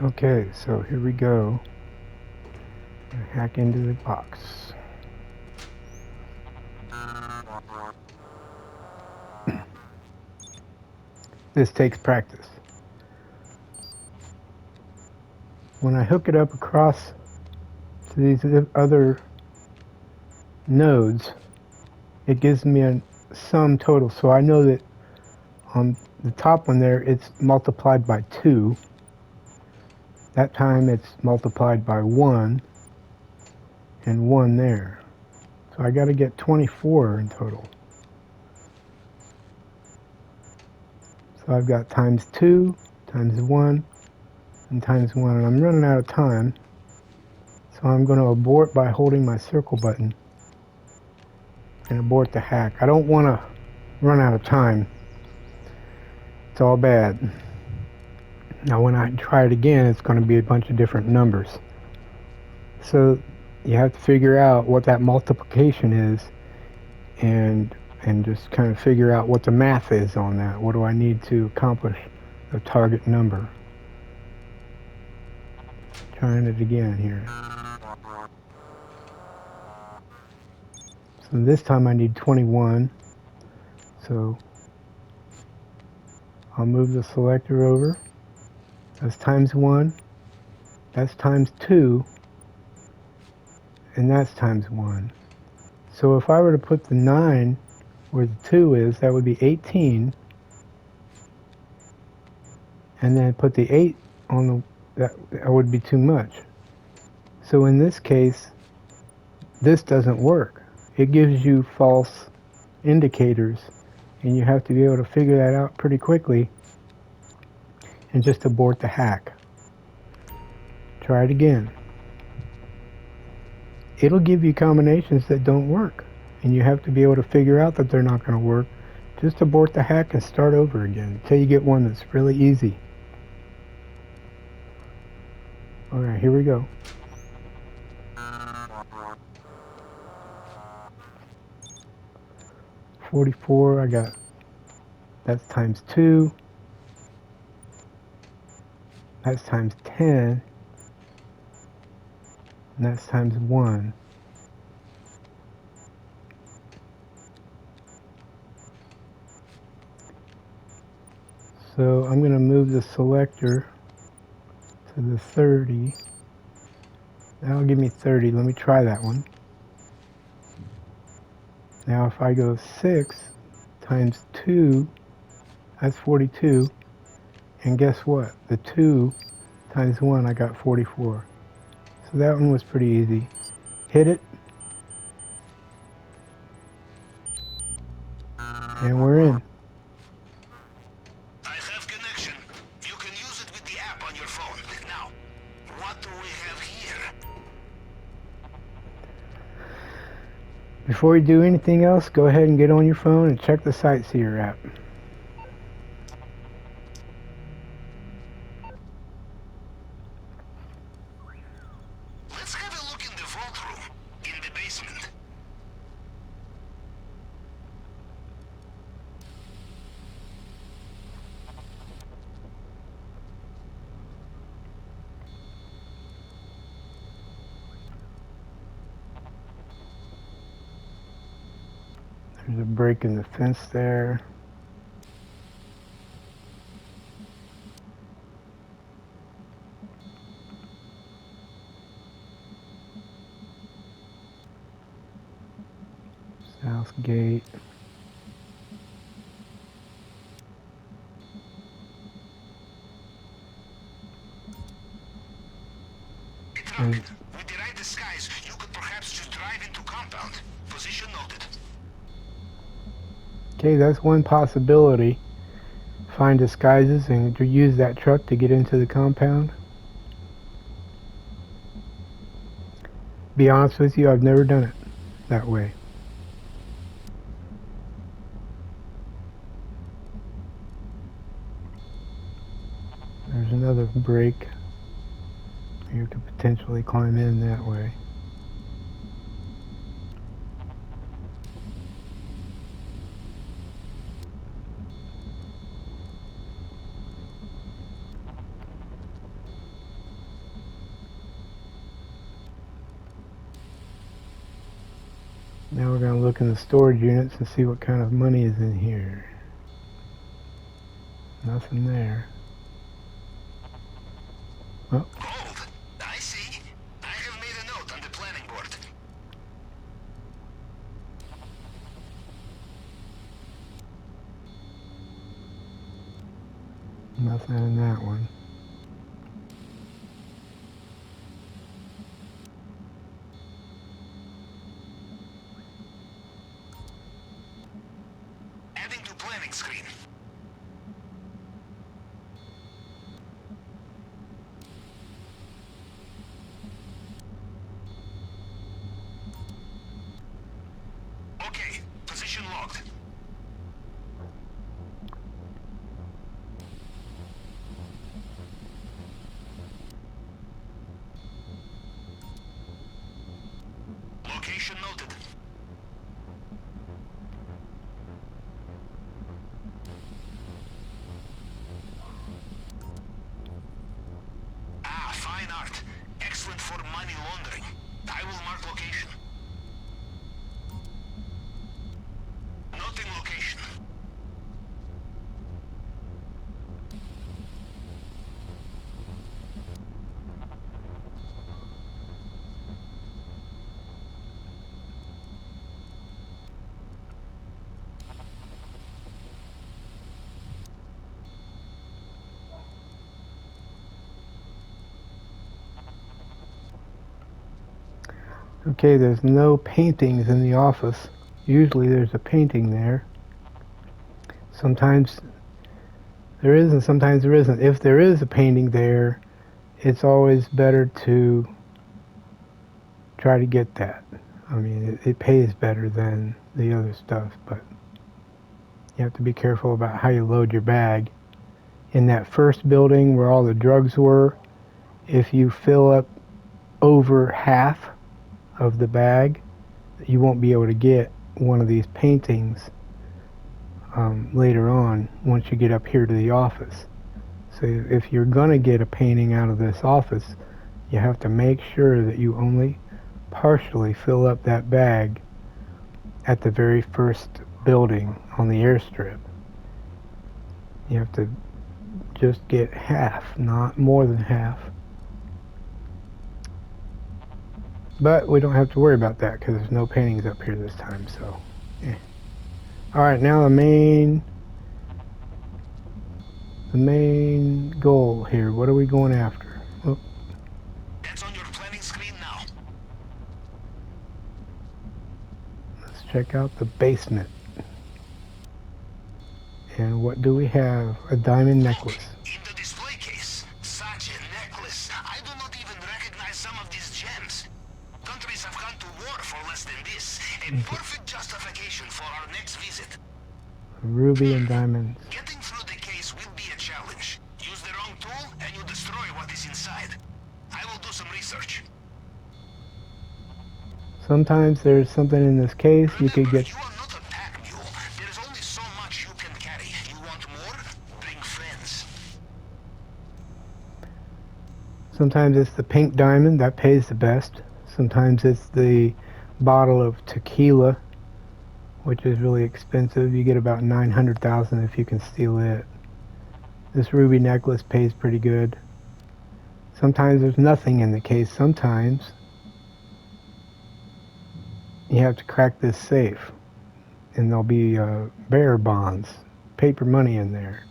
Okay, so here we go. Hack into the box. This takes practice. When I hook it up across to these other nodes, it gives me a sum total. So I know that on the top one there, it's multiplied by 2. That time it's multiplied by 1 and 1 there. So I got to get 24 in total. So I've got times 2, times 1, and times 1. And I'm running out of time. So I'm going to abort by holding my circle button and abort the hack. I don't want to run out of time. It's all bad. Now when I try it again, it's going to be a bunch of different numbers. So you have to figure out what that multiplication is and just kind of figure out what the math is on that. What do I need to accomplish the target number? Trying it again here. So this time I need 21. So I'll move the selector over. That's times 1. That's times 2. And that's times 1. So if I were to put the 9 where the 2 is, that would be 18. And then put the 8 on the, that would be too much. So in this case, this doesn't work. It gives you false indicators, and you have to be able to figure that out pretty quickly and just abort the hack. Try it again. It'll give you combinations that don't work, and you have to be able to figure out that they're not going to work. Just abort the hack and start over again until you get one that's really easy. Alright, here we go. 44, I got, that's times 2. That's times 10. And that's times 1. So I'm going to move the selector to the 30. That'll give me 30. Let me try that one. Now if I go 6 times 2, that's 42. And guess what? The 2 times 1, I got 44. So that one was pretty easy. Hit it. And we're in. I have connection. You can use it with the app on your phone. Now, what do we have here? Before you do anything else, go ahead and get on your phone and check the Sightseer app. Let's have a look in the vault room, in the basement. There's a break in the fence there. South gate. It rocked. With the right disguise, you could perhaps just drive into compound. Position noted. Okay, that's one possibility. Find disguises and to use that truck to get into the compound. Be honest with you, I've never done it that way. There's another break. You could potentially climb in that way. Now we're going to look in the storage units and see what kind of money is in here. Nothing there. Oh, Gold. I see. I have made a note on the planning board. nothing in that one. Adding to planning screen. Okay, position logged. Location noted. Ah, fine art. Excellent for money laundering. I will mark location. Noting location. Okay, there's no paintings in the office. Usually there's a painting there. Sometimes there is and sometimes there isn't. If there is a painting there, it's always better to try to get that. I mean, it pays better than the other stuff, but you have to be careful about how you load your bag. In that first building where all the drugs were, if you fill up over half of the bag, you won't be able to get one of these paintings later on once you get up here to the office. So if you're going to get a painting out of this office, you have to make sure that you only partially fill up that bag at the very first building on the airstrip. You have to just get half, not more than half. But we don't have to worry about that because there's no paintings up here this time, so yeah. Alright, now the main goal here. What are we going after? Oh, That's on your planning screen now. let's check out the basement. And what do we have? A diamond Look, necklace. in the display case. Such a necklace. I do not even recognize some of these gems. Countries have gone to war for less than this. A perfect justification for our next visit. Ruby and diamonds. Getting through the case will be a challenge. Use the wrong tool and you destroy what is inside. I will do some research. Sometimes there's something in this case you could Remember, get. you are not a pack mule. There is only so much you can carry. You want more? Bring friends. Sometimes it's the pink diamond that pays the best. Sometimes it's the bottle of tequila, which is really expensive. You get about 900,000 if you can steal it. This ruby necklace pays pretty good. Sometimes there's nothing in the case. Sometimes you have to crack this safe, and there'll be bearer bonds, paper money in there.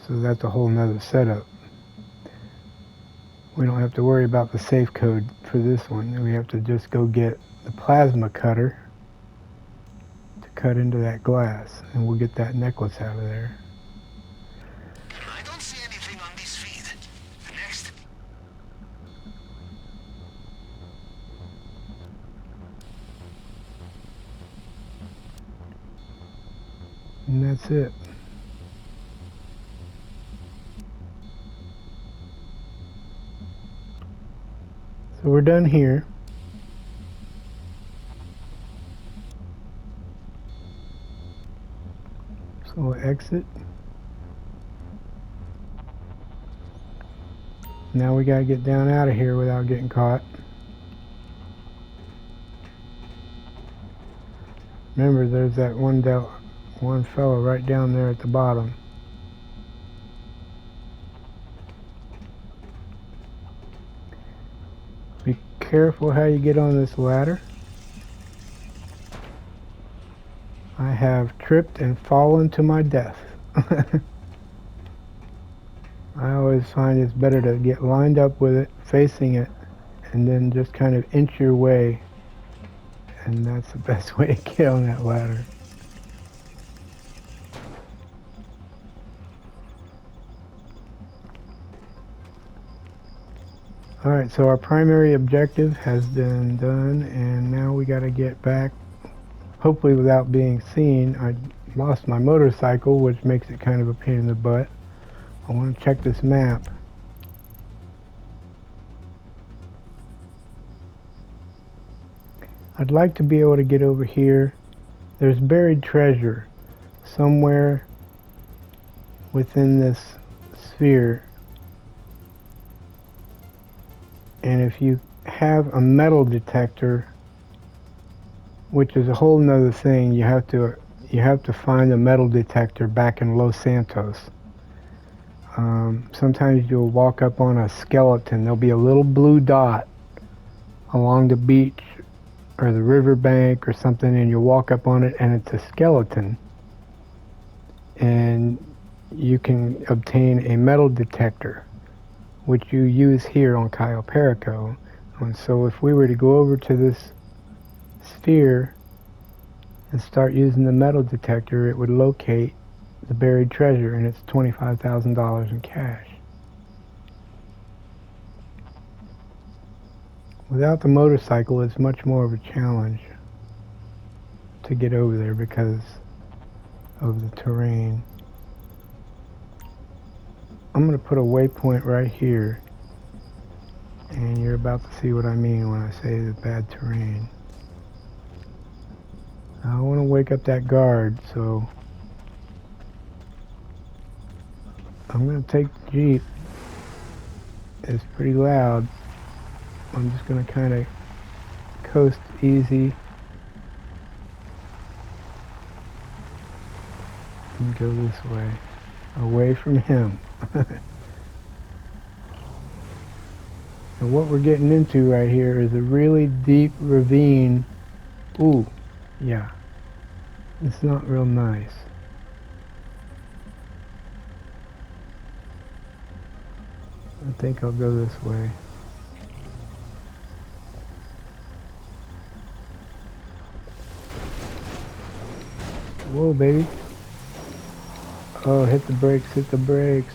So that's a whole nother setup. We don't have to worry about the safe code for this one. We have to just go get the plasma cutter to cut into that glass, and we'll get that necklace out of there. I don't see anything on this feed. Next. And that's it. So we're done here. So we'll exit. Now we gotta get down out of here without getting caught. Remember, there's that one fellow right down there at the bottom. Be careful how you get on this ladder. I have tripped and fallen to my death. I always find it's better to get lined up with it, facing it, and then just kind of inch your way. And that's the best way to get on that ladder. Alright, so our primary objective has been done, and now we gotta get back, hopefully without being seen. I lost my motorcycle, which makes it kind of a pain in the butt. I want to check this map. I'd like to be able to get over here. There's buried treasure somewhere within this sphere. And if you have a metal detector, which is a whole nother thing, you have to find a metal detector back in Los Santos. Sometimes you'll walk up on a skeleton. There'll be a little blue dot along the beach or the riverbank or something, and you'll walk up on it and it's a skeleton. And you can obtain a metal detector, which you use here on Cayo Perico. And so if we were to go over to this sphere and start using the metal detector, it would locate the buried treasure, and it's $25,000 in cash. Without the motorcycle, it's much more of a challenge to get over there because of the terrain. I'm going to put a waypoint right here, and you're about to see what I mean when I say the bad terrain. I want to wake up that guard, so I'm going to take the Jeep. It's pretty loud. I'm just going to kind of coast easy and go this way, away from him. And what we're getting into right here is a really deep ravine. Ooh, yeah, it's not real nice. I think I'll go this way. Whoa, baby. Oh, hit the brakes, hit the brakes.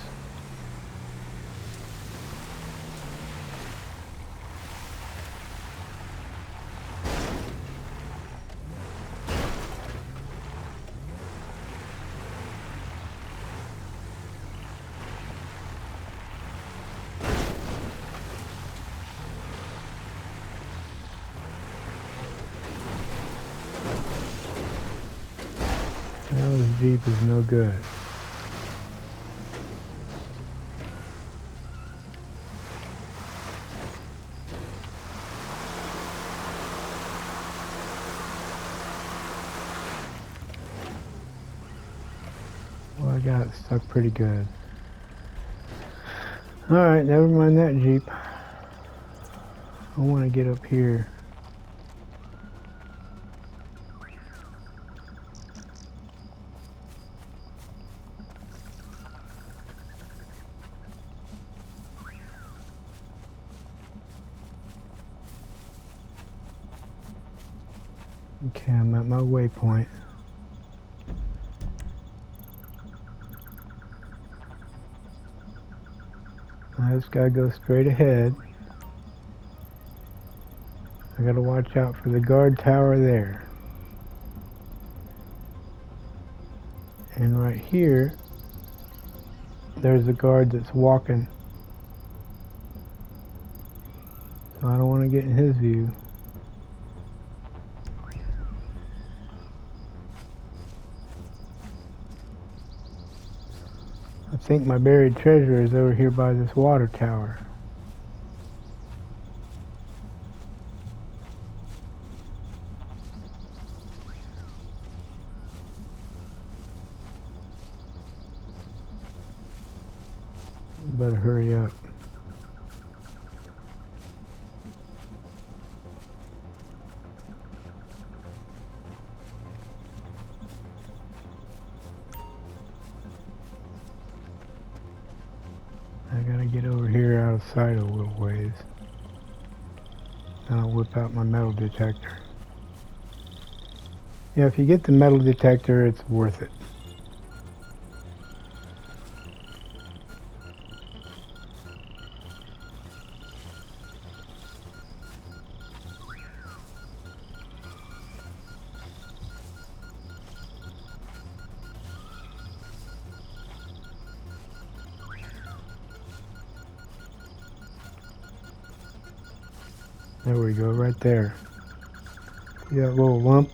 Now this Jeep is no good. Well, I got it stuck pretty good. Alright, never mind that Jeep. I want to get up here. Okay, I'm at my waypoint. I just gotta go straight ahead. I gotta watch out for the guard tower there. And right here, there's a guard that's walking. So I don't want to get in his view. I think my buried treasure is over here by this water tower. better hurry up. I gotta get over here out of sight a little ways. Then I'll whip out my metal detector. Yeah, if you get the metal detector, it's worth it. There we go, right there. See that little lump?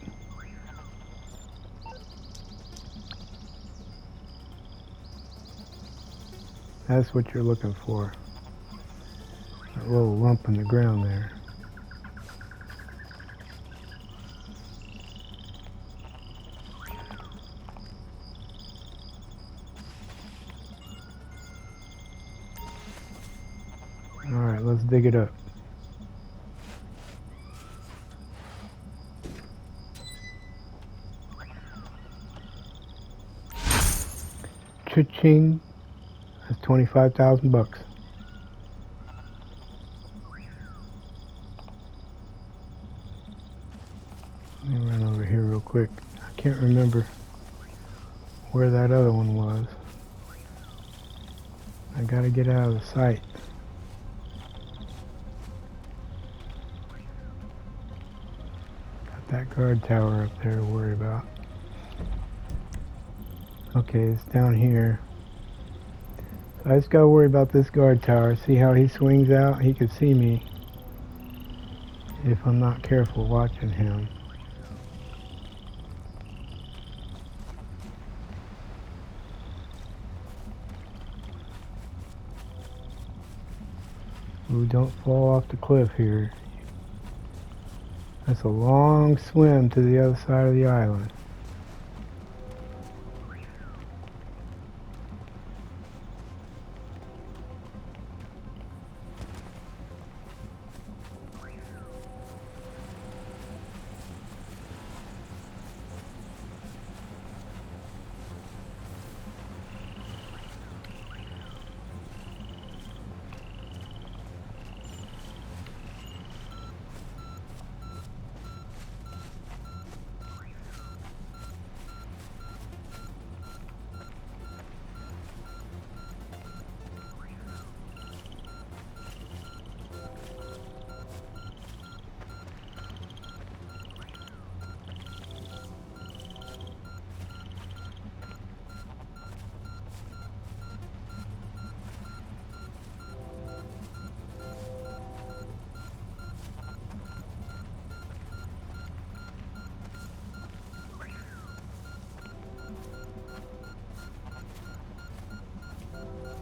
That's what you're looking for. That little lump in the ground there. Alright, let's dig it up. Cha-ching! That's 25,000 bucks. Let me run over here real quick. I can't remember where that other one was. I gotta get out of the sight. Got that guard tower up there to worry about. Okay, it's down here. So I just gotta worry about this guard tower. See how he swings out? He could see me if I'm not careful watching him. Ooh, don't fall off the cliff here. That's a long swim to the other side of the island.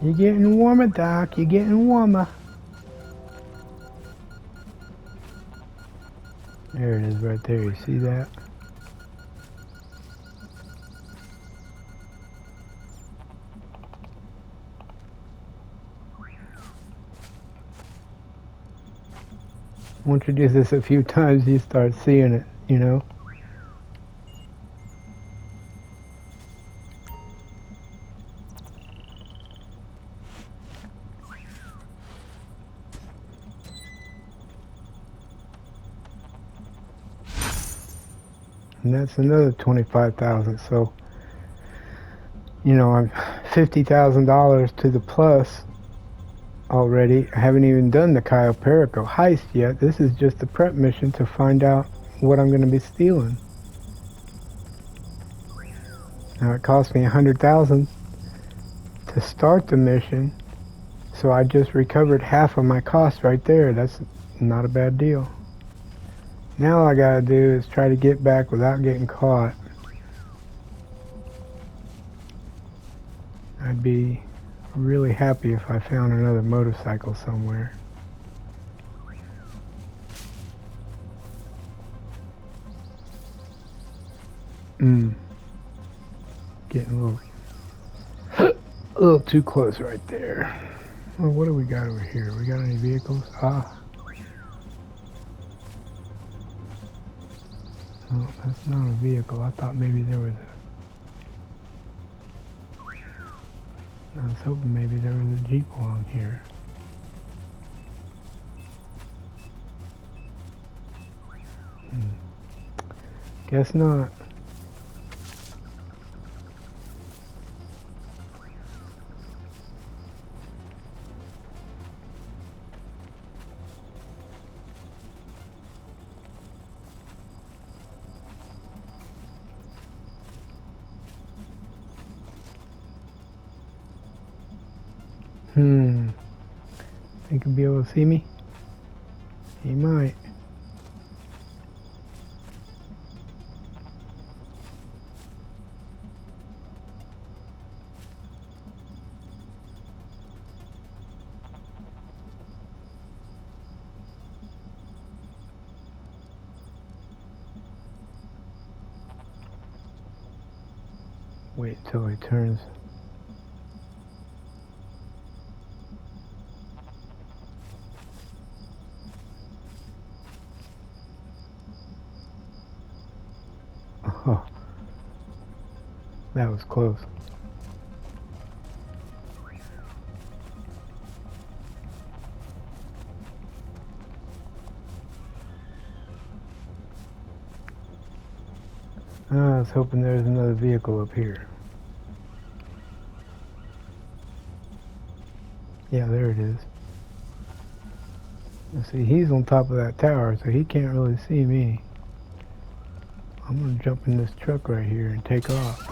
You're getting warmer, Doc. You're getting warmer. There it is right there. You see that? Once you do this a few times, you start seeing it, you know? And that's another 25,000. So, you know, I'm $50,000 to the plus already. I haven't even done the Cayo Perico heist yet. This is just the prep mission to find out what I'm going to be stealing. Now it cost me 100,000 to start the mission, so I just recovered half of my cost right there. That's not a bad deal. Now all I gotta do is try to get back without getting caught. I'd be really happy if I found another motorcycle somewhere. Getting a little too close right there. Oh, what do we got over here? We got any vehicles? Ah. No, that's not a vehicle. I thought maybe there was I was hoping maybe there was a Jeep along here. Guess not. Think he'll be able to see me? He might. Wait till he turns. Oh, that was close. I was hoping there was another vehicle up here. Yeah, there it is. Let's see, he's on top of that tower, so he can't really see me. I'm gonna jump in this truck right here and take off.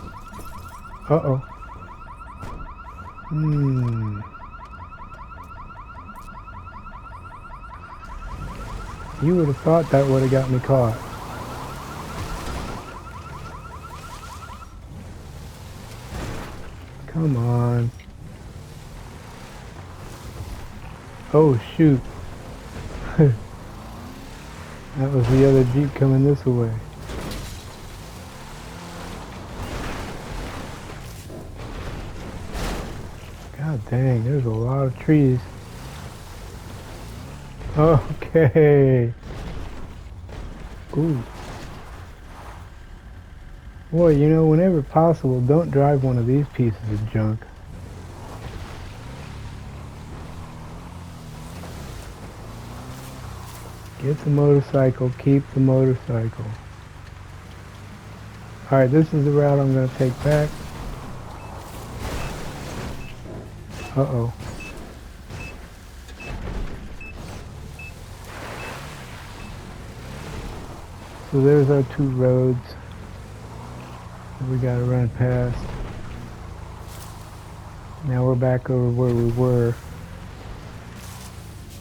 Uh-oh. You would have thought that would have got me caught. Come on. Oh, shoot. That was the other Jeep coming this way. God dang, there's a lot of trees. Okay. Ooh. Boy, you know, whenever possible, don't drive one of these pieces of junk. Get the motorcycle, keep the motorcycle. Alright, this is the route I'm going to take back. Uh-oh. So there's our two roads that we gotta run past. Now we're back over where we were,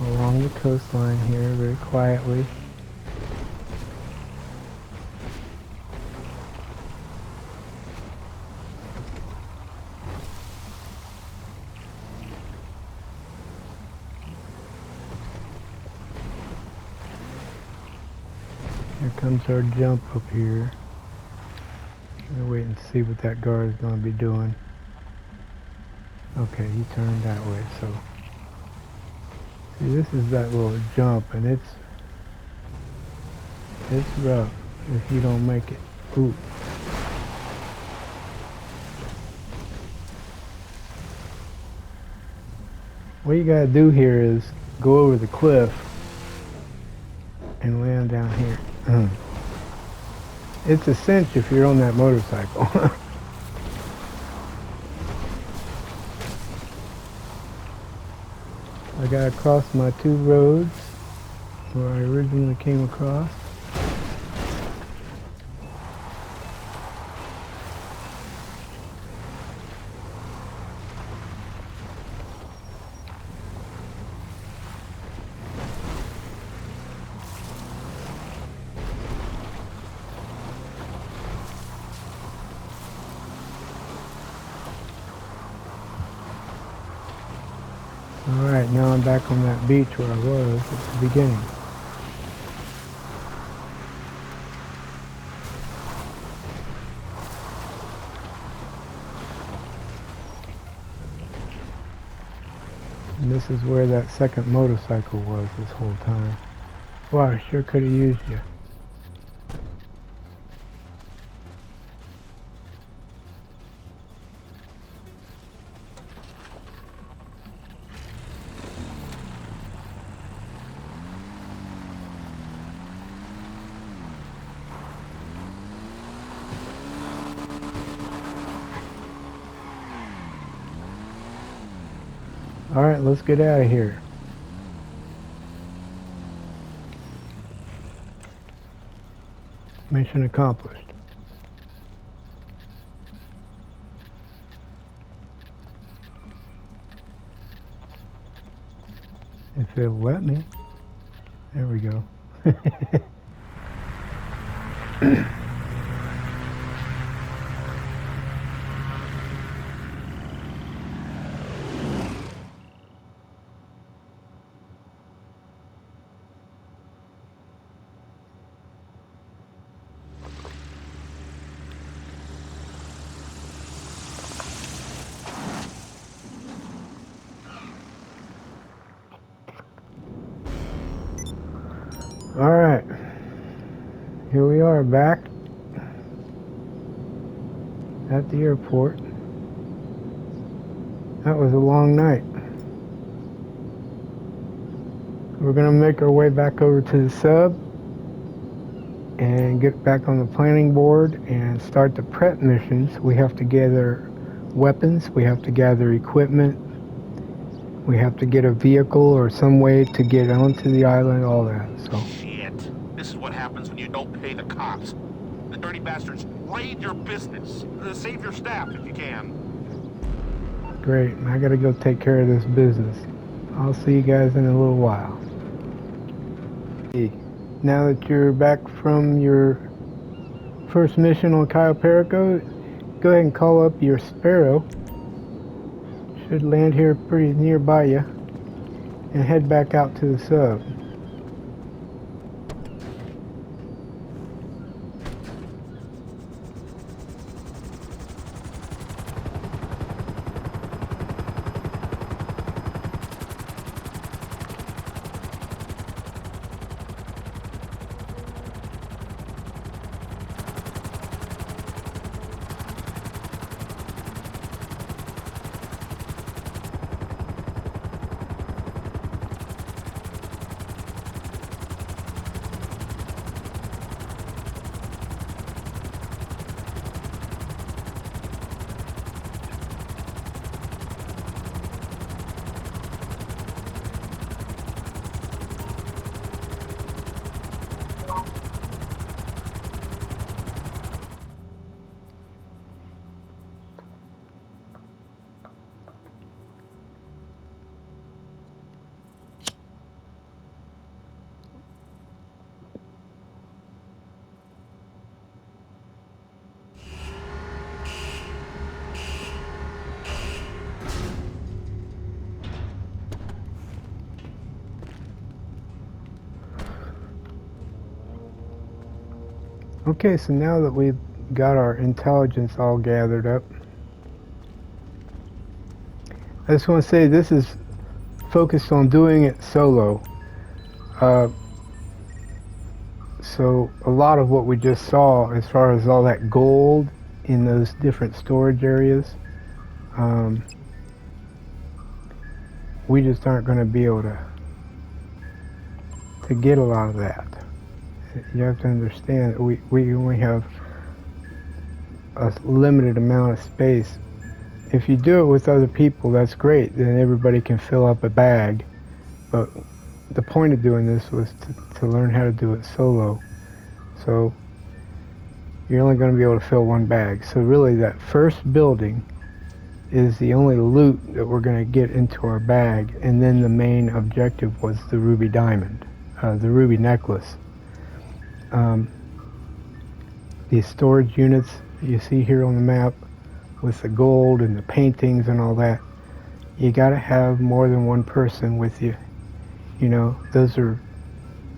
along the coastline here, very quietly. Here comes our jump up here. We're gonna wait and see what that guard is gonna be doing. Okay, he turned that way, so. See, this is that little jump, and it's rough if you don't make it. Ooh. What you gotta do here is go over the cliff and land down here. It's a cinch if you're on that motorcycle. I gotta cross my two roads where I originally came across. Alright, now I'm back on that beach where I was at the beginning. And this is where that second motorcycle was this whole time. Wow, I sure could have used you. Alright, let's get out of here. Mission accomplished. If it'll let me. There we go. Alright. Here we are back at the airport. That was a long night. We're going to make our way back over to the sub and get back on the planning board and start the prep missions. We have to gather weapons, we have to gather equipment, we have to get a vehicle or some way to get onto the island, all that. So shit. This is what happens when you don't pay the cops. The dirty bastards raid your business. Save your staff if you can. great. I gotta go take care of this business. I'll see you guys in a little while. Now that you're back from your first mission on Cayo Perico, go ahead and call up your Sparrow. Should land here pretty nearby you, and head back out to the sub. Okay, so now that we've got our intelligence all gathered up, I just want to say this is focused on doing it solo. So a lot of what we just saw as far as all that gold in those different storage areas, we just aren't going to be able to get a lot of that. You have to understand that we only have a limited amount of space. If you do it with other people, that's great. Then everybody can fill up a bag. But the point of doing this was to learn how to do it solo. So you're only going to be able to fill one bag. So really that first building is the only loot that we're going to get into our bag. And then the main objective was the ruby diamond, the ruby necklace. These storage units you see here on the map with the gold and the paintings and all that, you got to have more than one person with you. You know, those are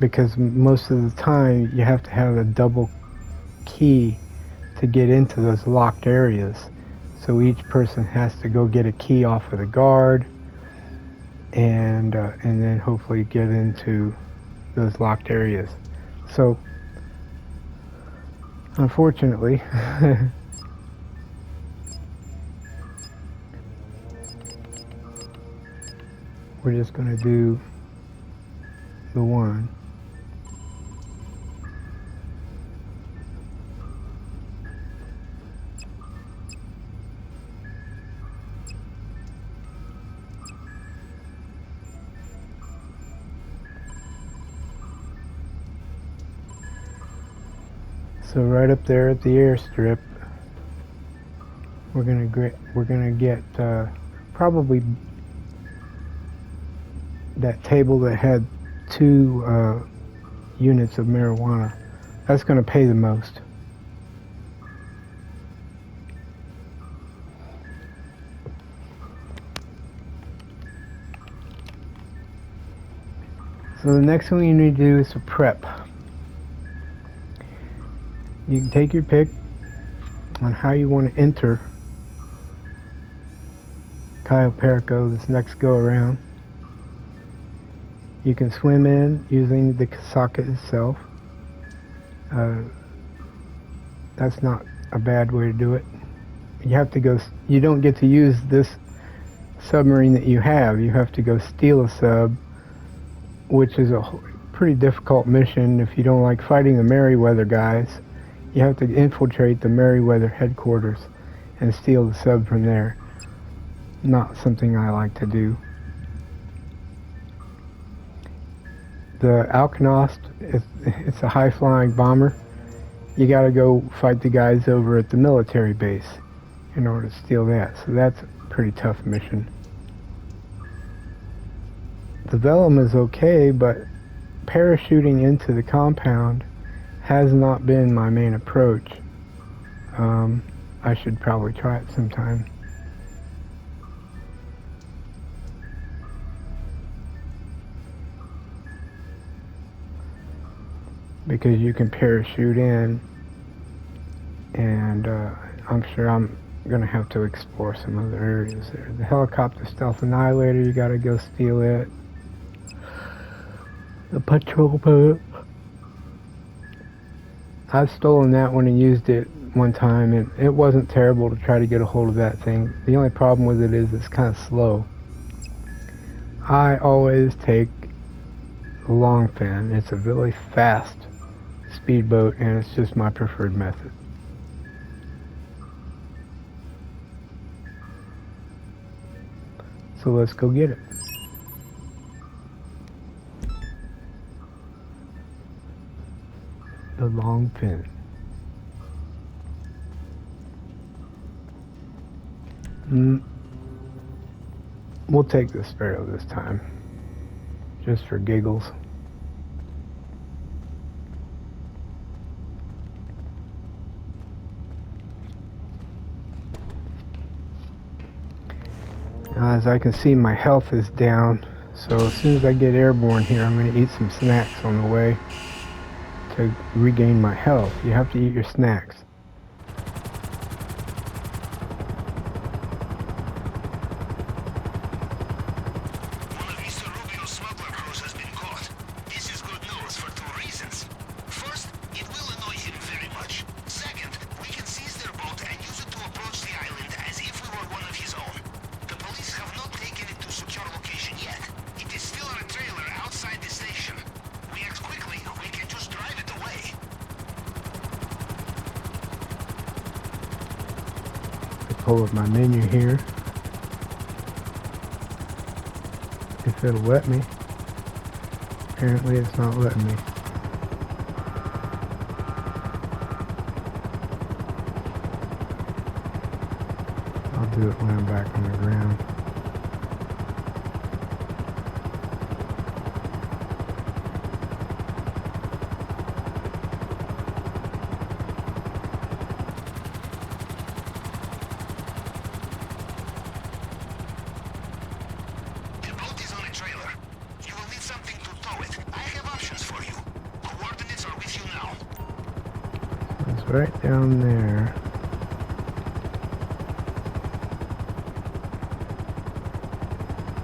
because most of the time you have to have a double key to get into those locked areas. So each person has to go get a key off of the guard, and then hopefully get into those locked areas. So, unfortunately, we're just going to do the one. So right up there at the airstrip, we're gonna get probably that table that had 2 units of marijuana. That's gonna pay the most. So the next thing you need to do is to prep. You can take your pick on how you want to enter Cayo Perico this next go around. You can swim in using the socket itself. That's not a bad way to do it. You have to go. You don't get to use this submarine that you have. You have to go steal a sub, which is a pretty difficult mission if you don't like fighting the Merryweather guys. You have to infiltrate the Merryweather headquarters and steal the sub from there. Not something I like to do. The Alknost, it's a high-flying bomber. You got to go fight the guys over at the military base in order to steal that. So that's a pretty tough mission. The Vellum is okay, but parachuting into the compound has not been my main approach. I should probably try it sometime. Because you can parachute in, and I'm sure I'm going to have to explore some other areas there. The helicopter stealth annihilator, you got to go steal it. The patrol boat, I've stolen that one and used it one time, and it wasn't terrible to try to get a hold of that thing. The only problem with it is it's kind of slow. I always take the long fin. It's a really fast speedboat, and it's just my preferred method. So let's go get it. The long fin. We'll take the Sparrow this time, just for giggles. As I can see, my health is down, so as soon as I get airborne here, I'm going to eat some snacks on the way to regain my health. You have to eat your snacks. Pull up my menu here, if it'll let me. Apparently it's not letting me. I'll do it when I'm back on the ground. Right down there.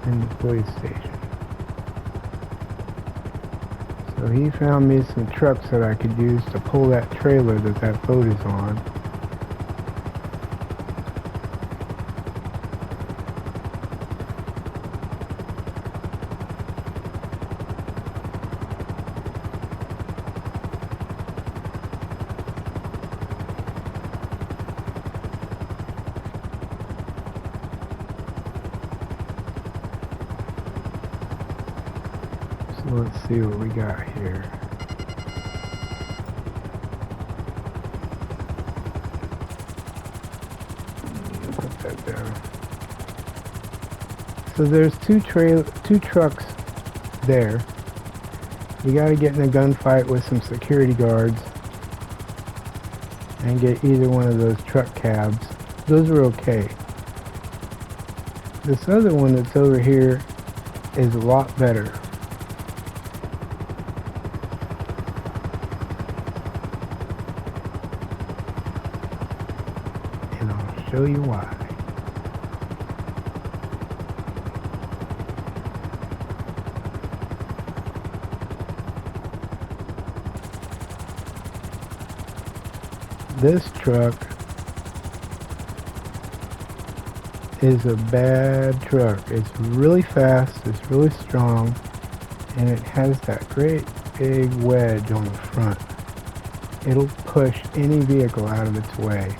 in the police station. So he found me some trucks that I could use to pull that trailer that that boat is on. So let's see what we got here. Put that down. So there's two trucks there. You got to get in a gunfight with some security guards and get either one of those truck cabs. Those are okay. This other one that's over here is a lot better. And I'll show you why. This truck is a bad truck. It's really fast, it's really strong, and it has that great big wedge on the front. It'll push any vehicle out of its way.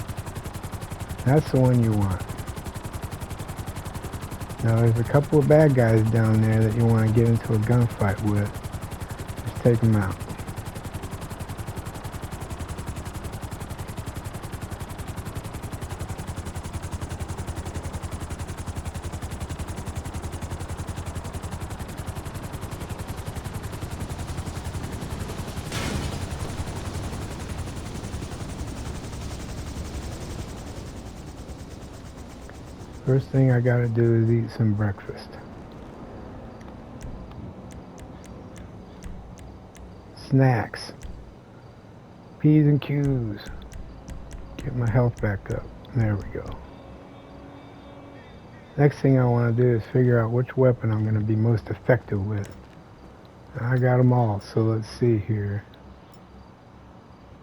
That's the one you want. Now there's a couple of bad guys down there that you want to get into a gunfight with. Just take them out. First thing I gotta do is eat some breakfast. Snacks. P's and Q's. Get my health back up. There we go. Next thing I want to do is figure out which weapon I'm going to be most effective with. I got them all, so let's see here.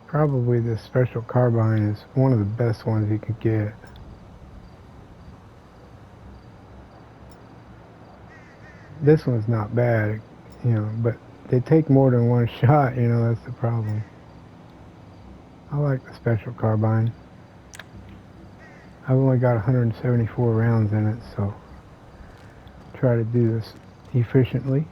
Probably this special carbine is one of the best ones you could get. This one's not bad, you know, but they take more than one shot, you know, that's the problem. I like the special carbine. I've only got 174 rounds in it, so try to do this efficiently.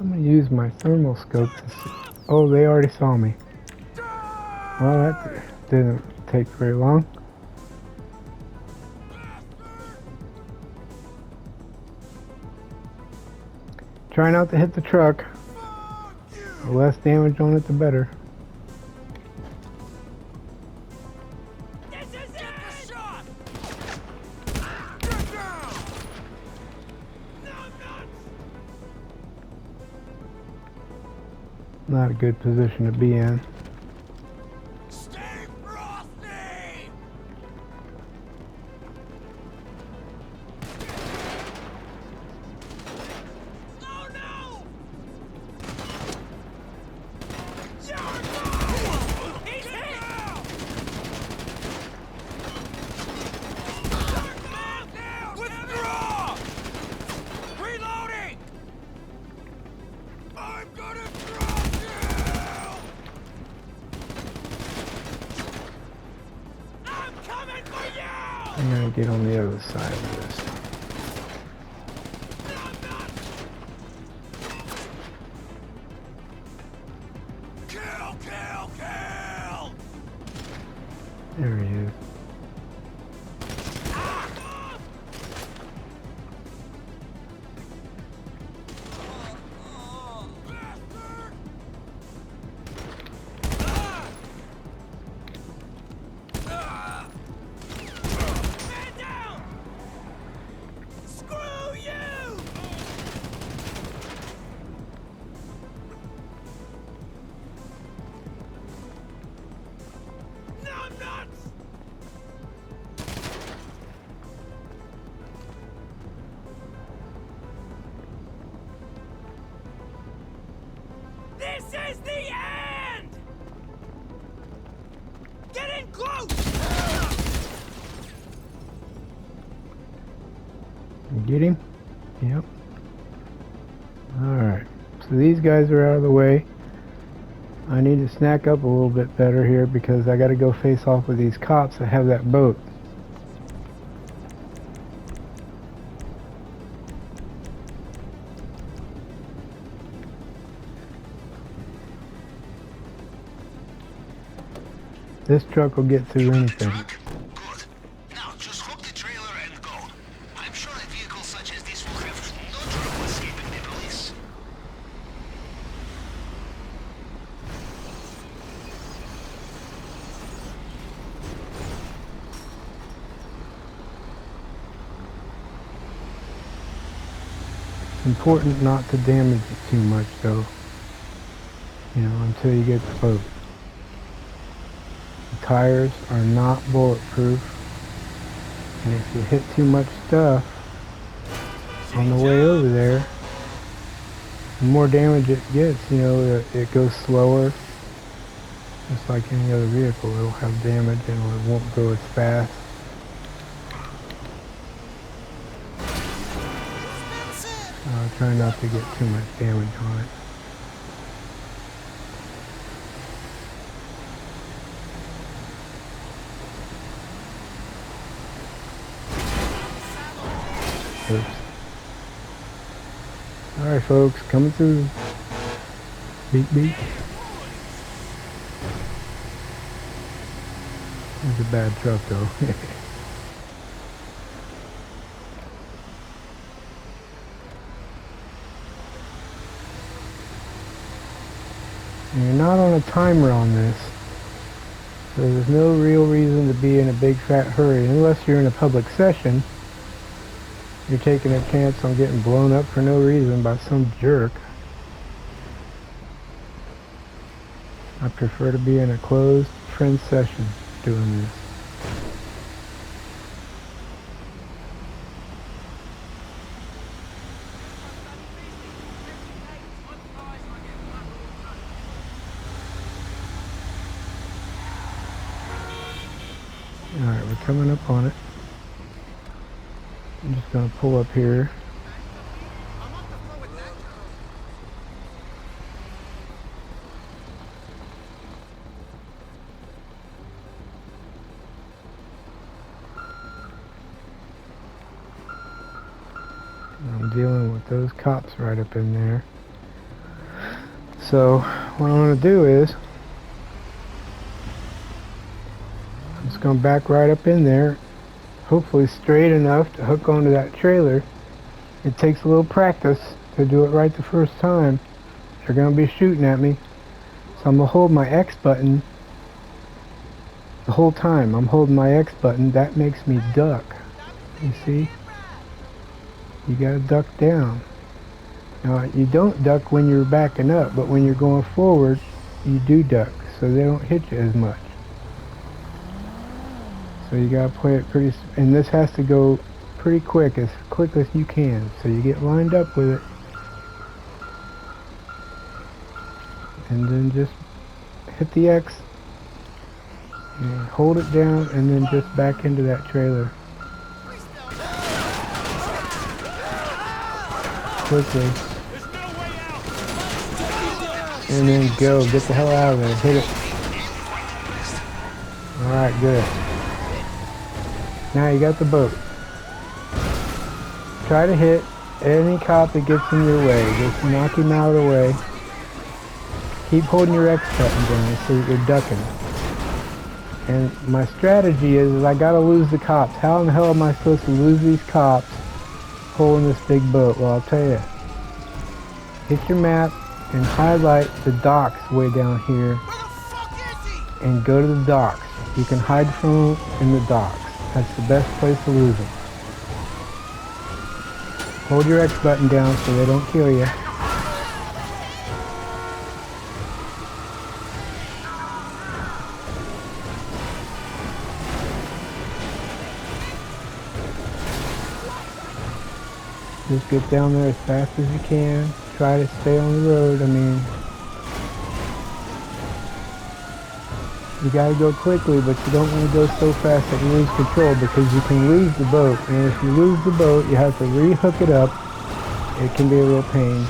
I'm going to use my thermal scope to see. Oh, they already saw me. Well, that didn't take very long. Try not to hit the truck. The less damage on it, the better. Not a good position to be in. I'm gonna get on the other side of this. Kill, kill, kill! There he is. This is the end! Get in close! Get him? Yep. Alright. So these guys are out of the way. I need to snack up a little bit better here because I gotta go face off with these cops that have that boat. This truck will get through anything. Good. Now just hook the trailer and go. I'm sure a vehicle such as this will have no trouble escaping the police. It's important not to damage it too much though, you know, until you get the boat. The tires are not bulletproof, and if you hit too much stuff on the way over there, the more damage it gets, you know, it goes slower. Just like any other vehicle, it'll have damage and it won't go as fast. Try not to get too much damage on it. Oops. Alright folks, coming through. Beep beep. It's a bad truck though. And you're not on a timer on this, so there's no real reason to be in a big fat hurry unless you're in a public session. You're taking a chance on getting blown up for no reason by some jerk. I prefer to be in a closed friend session doing this. Alright, we're coming up on it. I'm just going to pull up here. I'm dealing with those cops right up in there. So what I'm going to do is I'm just going to back right up in there, hopefully straight enough to hook onto that trailer. It takes a little practice to do it right the first time. They're going to be shooting at me, so I'm going to hold my X button the whole time. I'm holding my X button. That makes me duck. You see? You got to duck down. Now you don't duck when you're backing up, but when you're going forward you do duck, so they don't hit you as much. So you gotta play it pretty, and this has to go pretty quick as you can. So you get lined up with it, and then just hit the X, and hold it down, and then just back into that trailer quickly, and then go. Get the hell out of there. Hit it. All right, good. Now you got the boat. Try to hit any cop that gets in your way. Just knock him out of the way. Keep holding your X button down so that you're ducking. And my strategy is I gotta lose the cops. How in the hell am I supposed to lose these cops holding this big boat? Well, I'll tell you. Hit your map and highlight the docks way down here. And go to the docks. You can hide from them in the docks. That's the best place to lose them. Hold your X button down so they don't kill you. Just get down there as fast as you can. Try to stay on the road. I mean, You gotta go quickly, but you don't want to go so fast that you lose control, because you can lose the boat. And if you lose the boat, you have to re-hook it up. It can be a real pain.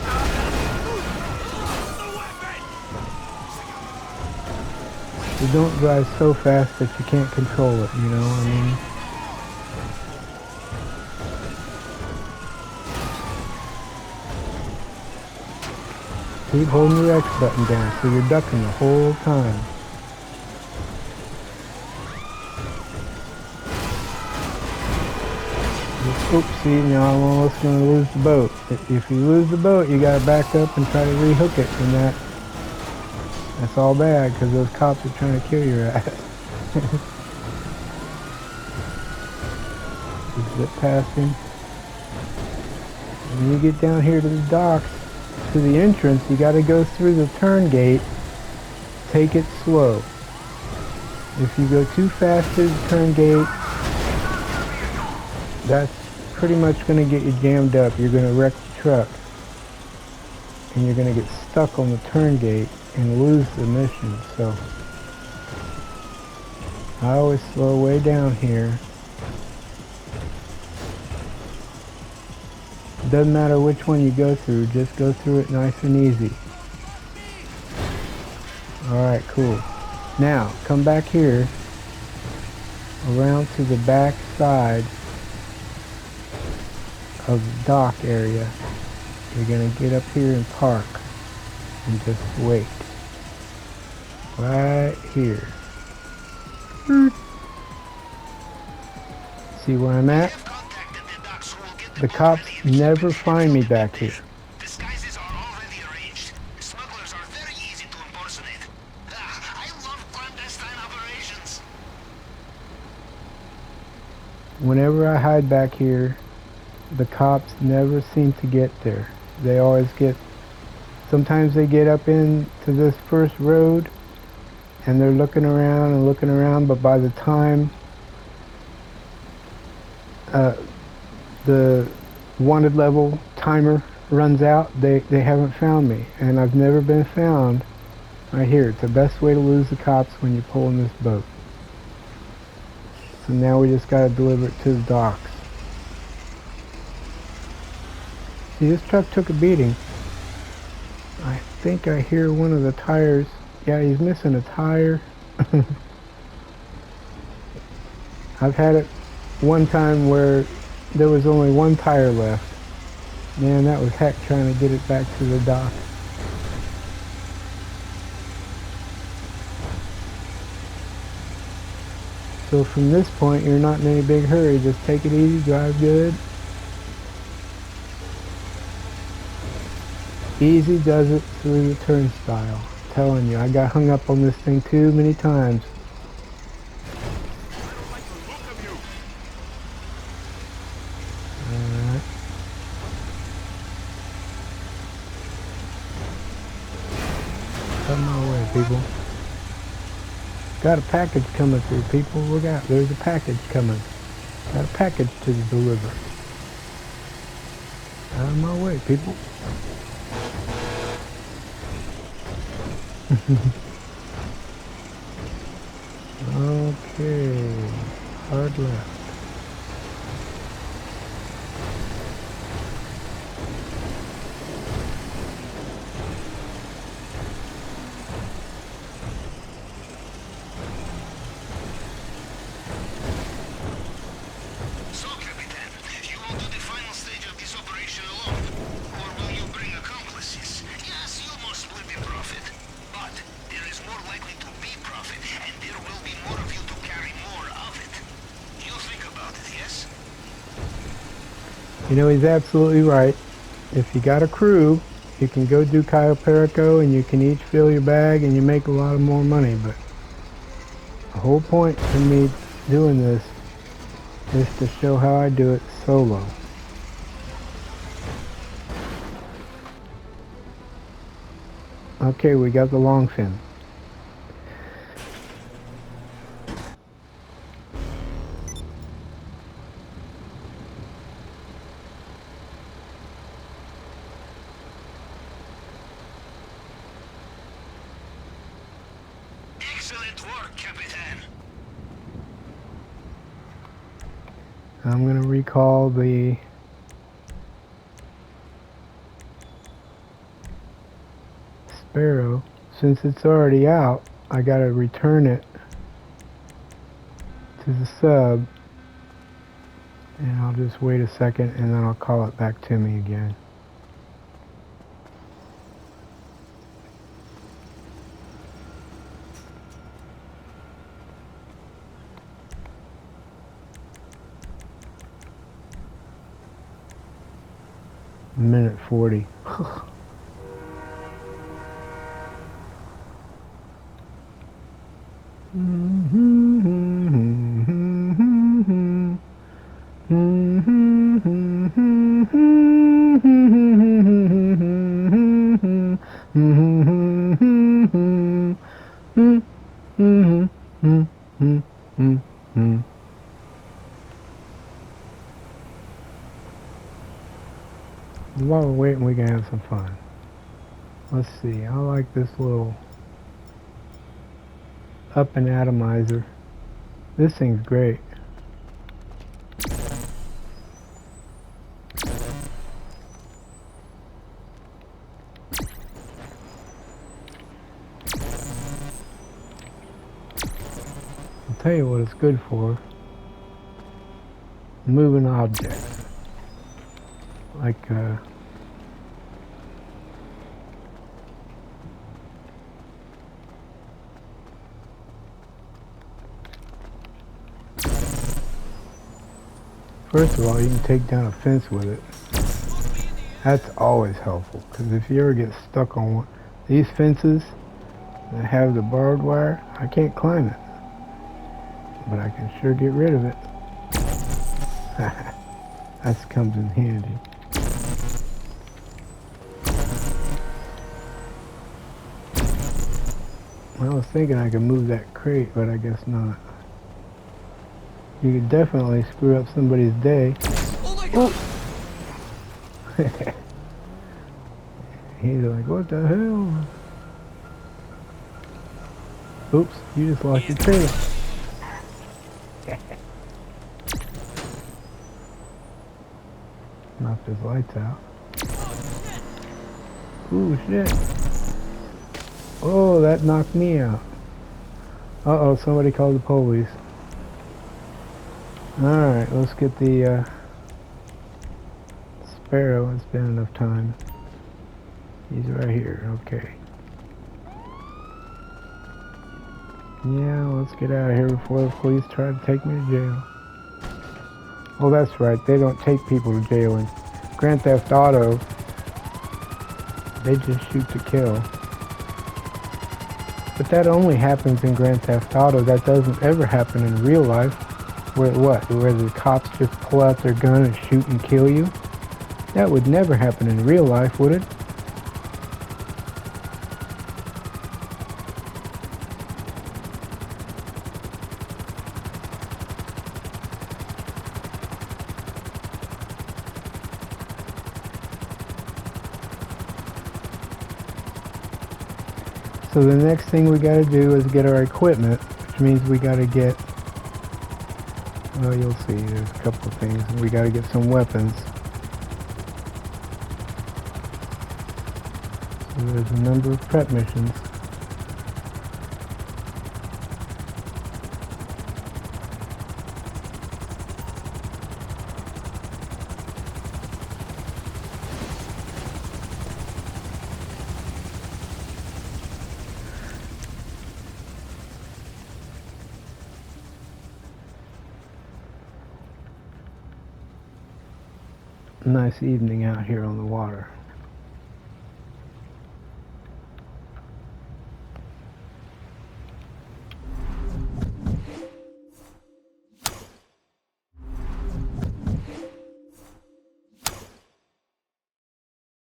So don't drive so fast that you can't control it, you know, I mean. Keep holding your X button down so you're ducking the whole time. Oopsie, now I'm almost going to lose the boat. If you lose the boat, you got to back up and try to rehook it, and that's all bad, because those cops are trying to kill your ass. Just zip past him. When you get down here to the docks, to the entrance, you got to go through the turn gate. Take it slow. If you go too fast through the turn gate, that's pretty much going to get you jammed up. You're going to wreck the truck, and you're going to get stuck on the turn gate and lose the mission. So I always slow way down here. Doesn't matter which one you go through, just go through it nice and easy. Alright, cool. Now, come back here, around to the back side of the dock area. You're going to get up here and park, and just wait. Right here. See where I'm at? The cops never find me back here. Disguises are already arranged. Smugglers are very easy to impersonate. I love clandestine operations. Whenever I hide back here, the cops never seem to get there. They always get, sometimes they get up into this first road and they're looking around and looking around, but by the time the wanted level timer runs out, they haven't found me, and I've never been found. Right here, it's the best way to lose the cops when you're pulling this boat. So now we just got to deliver it to the docks. See, this truck took a beating. I think I hear one of the tires. Yeah, he's missing a tire. I've had it one time where there was only one tire left. Man, that was heck trying to get it back to the dock. So from this point, you're not in any big hurry. Just take it easy, drive good. Easy does it through the turnstile. I'm telling you, I got hung up on this thing too many times. Alright. Come my way, people. Got a package coming through, people. Look out, there's a package coming. Got a package to deliver. Out of my way, people. Okay, hard left. So, Captain, you will do the final stage of this operation alone, or will you bring accomplices? Yes, you must split the profit, but there is more likely to be profit, and there will be more of you to carry more of it. You think about it, yes? You know, he's absolutely right. If you got a crew, you can go do Cayo Perico and you can each fill your bag and you make a lot of more money, but the whole point of me doing this is to show how I do it solo. Okay, we got the long fin. Excellent work, Capitan. I'm going to recall the Sparrow. Since it's already out, I got to return it to the sub. And I'll just wait a second and then I'll call it back to me again. Minute 40. While we're waiting, we can have some fun. Let's see, I like this little up and atomizer. This thing's great. I'll tell you what it's good for. Moving objects. Like, first of all, you can take down a fence with it. That's always helpful, because if you ever get stuck on one, these fences that have the barbed wire, I can't climb it. But I can sure get rid of it. That comes in handy. I was thinking I could move that crate, but I guess not. You could definitely screw up somebody's day. Oh my god! He's like, what the hell? Oops, you just lost your trailer. Knocked his lights out. Ooh, shit. Oh, that knocked me out. Uh-oh, somebody called the police. Alright, let's get the Sparrow. It's been enough time. He's right here, okay. Yeah, let's get out of here before the police try to take me to jail. Oh, that's right, they don't take people to jail in Grand Theft Auto. They just shoot to kill. But that only happens in Grand Theft Auto. That doesn't ever happen in real life. Where the cops just pull out their gun and shoot and kill you? That would never happen in real life, would it? So the next thing we gotta do is get our equipment, which means we gotta get, well, you'll see, there's a couple of things. We gotta get some weapons. So there's a number of prep missions. Nice evening out here on the water.